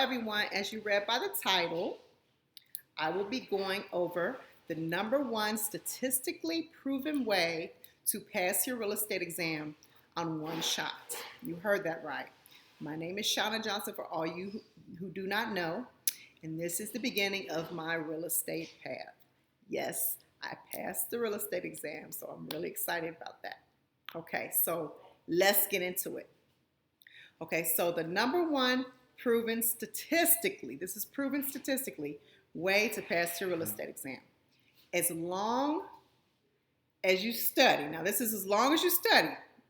everyone. As you read by the title, I will be going over the #1 statistically proven way to pass your real estate exam on one shot. You heard that right. My name is Shauna Johnson for all you who do not know, and this is the beginning of my real estate path. Yes, I passed the real estate exam, so I'm really excited about that. Okay, so let's get into it. Okay, so the #1 proven statistically, this is proven statistically, way to pass your real estate exam. As long as you study. Now, this is as long as you study.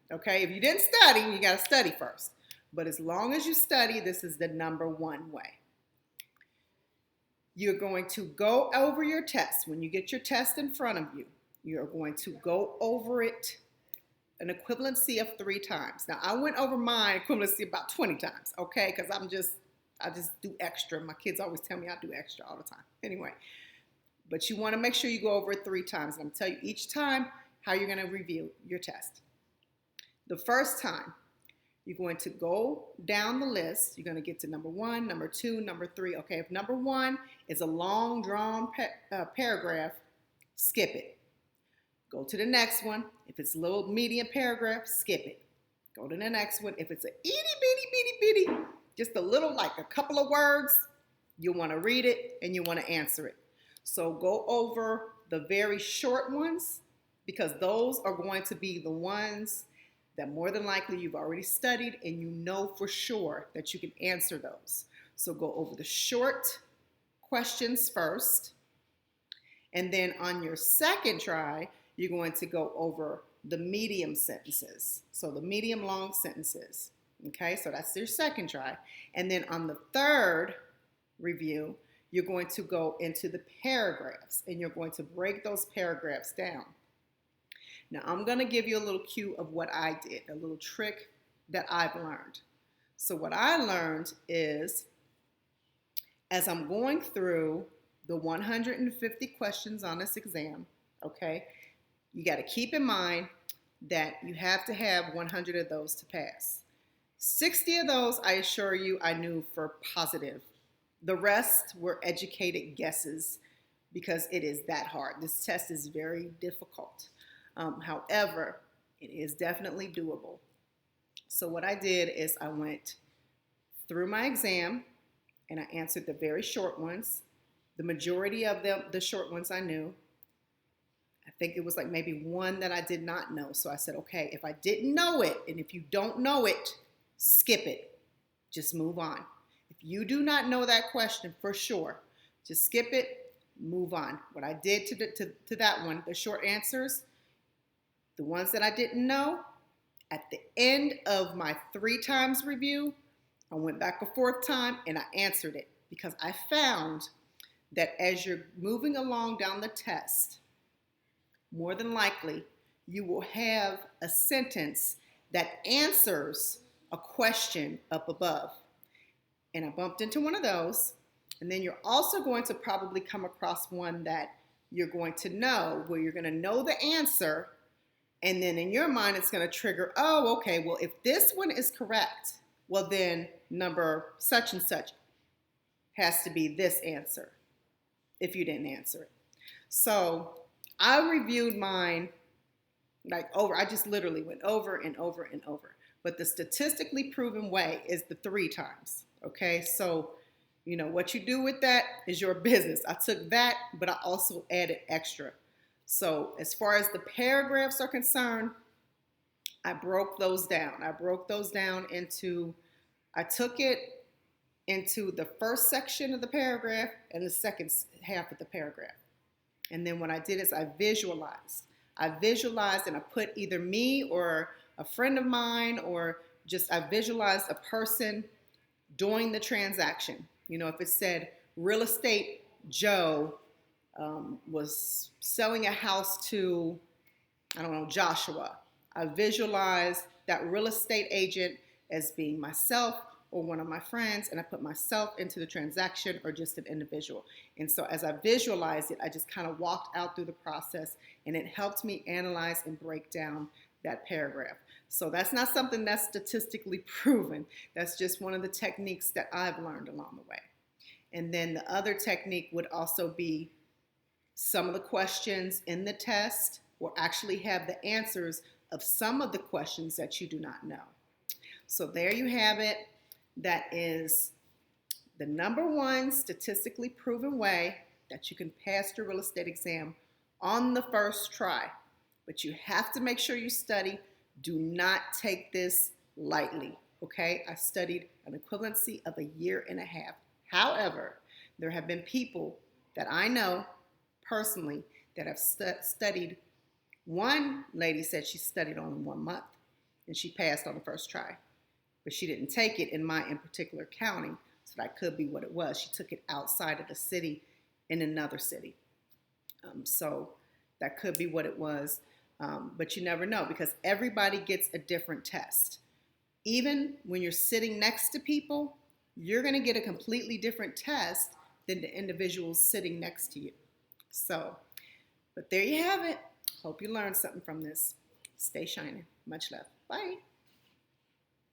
Okay, if you didn't study, you got to study first. But as long as you study, this is the #1 way. You're going to go over your test. When you get your test in front of you, you're going to go over it an equivalency of 3 times. Now, I went over my equivalency about 20 times, okay? Because I just do extra. My kids always tell me I do extra all the time. Anyway, but you want to make sure you go over it 3 times. I'm going to tell you each time how you're going to review your test. The first time, you're going to go down the list. You're going to get to #1, #2, #3. Okay, if #1 is a long, drawn paragraph, skip it. Go to the next one. If it's a little medium paragraph, skip it. Go to the next one. If it's a itty bitty, just a little, like a couple of words, you want to read it and you want to answer it. So go over the very short ones, because those are going to be the ones that more than likely you've already studied and you know for sure that you can answer those. So go over the short questions first, and then on your second try, you're going to go over the medium sentences. So the medium long sentences. Okay, so that's your second try. And then on the third review, you're going to go into the paragraphs and you're going to break those paragraphs down. Now, I'm going to give you a little cue of what I did, a little trick that I've learned. So what I learned is, as I'm going through the 150 questions on this exam, okay, you got to keep in mind that you have to have 100 of those to pass. 60 of those, I assure you, I knew for positive. The rest were educated guesses because it is that hard. This test is very difficult. However, it is definitely doable. So what I did is I went through my exam and I answered the very short ones. The majority of them, the short ones, I knew. I think it was like maybe one that I did not know. So I said, okay, if I didn't know it, and if you don't know it, skip it. Just move on. If you do not know that question for sure, just skip it, move on. What I did to that one, the short answers, the ones that I didn't know, at the end of my 3 times review, I went back a 4th time and I answered it, because I found that as you're moving along down the test, more than likely you will have a sentence that answers a question up above. And I bumped into one of those. And then you're also going to probably come across one that you're going to know, where you're going to know the answer. And then in your mind, it's going to trigger, oh, okay, well, if this one is correct, well, then number such and such has to be this answer if you didn't answer it. So I reviewed mine like over. I just literally went over and over and over. But the statistically proven way is the 3 times. Okay, so you know what you do with that is your business. I took that, but I also added extra. So as far as the paragraphs are concerned, I broke those down. I took it into the first section of the paragraph and the second half of the paragraph. And then what I did is I visualized. And I put either me or a friend of mine, or just I visualized a person doing the transaction. You know, if it said real estate Joe was selling a house to, I don't know, Joshua. I visualized that real estate agent as being myself or one of my friends, and I put myself into the transaction or just an individual. And so as I visualized it, I just kind of walked out through the process, and it helped me analyze and break down that paragraph. So that's not something that's statistically proven. That's just one of the techniques that I've learned along the way. And then the other technique would also be some of the questions in the test will actually have the answers of some of the questions that you do not know. So there you have it. That is the number one statistically proven way that you can pass your real estate exam on the first try. But you have to make sure you study. Do not take this lightly, okay? I studied an equivalency of 1.5 years. However, there have been people that I know personally that have studied. One lady said she studied only 1 month and she passed on the first try, but she didn't take it in my particular county, so that could be what it was. She took it outside of the city in another city. So that could be what it was, but you never know because everybody gets a different test. Even when you're sitting next to people, you're going to get a completely different test than the individuals sitting next to you. So, but there you have it. Hope you learned something from this. Stay shining. Much love. Bye.